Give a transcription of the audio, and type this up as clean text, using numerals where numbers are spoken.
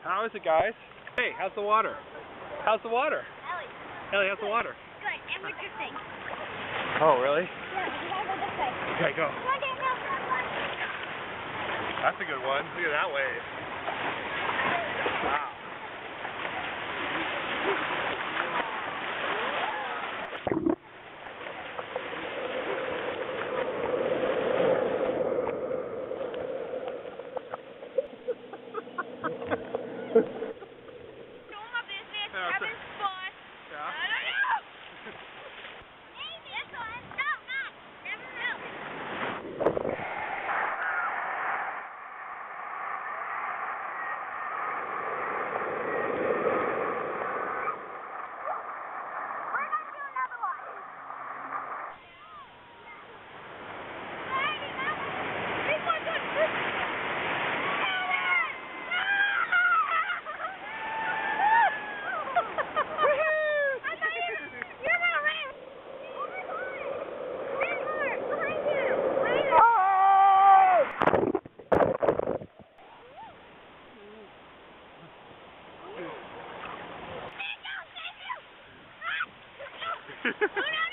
How is it, guys? Hey, how's the water? How's the water? Ellie. Ellie, how's the water? Good, and we're drifting. Oh, really? Yeah, we gotta go this way. Okay, go. Come on, Daniel. That's a good one. Look at that wave. Wow. Doing my business, Yeah, having fun. Yeah. I don't know. Maybe this one. No, not. Never know. We're gonna do another one. This one's good. Who knows?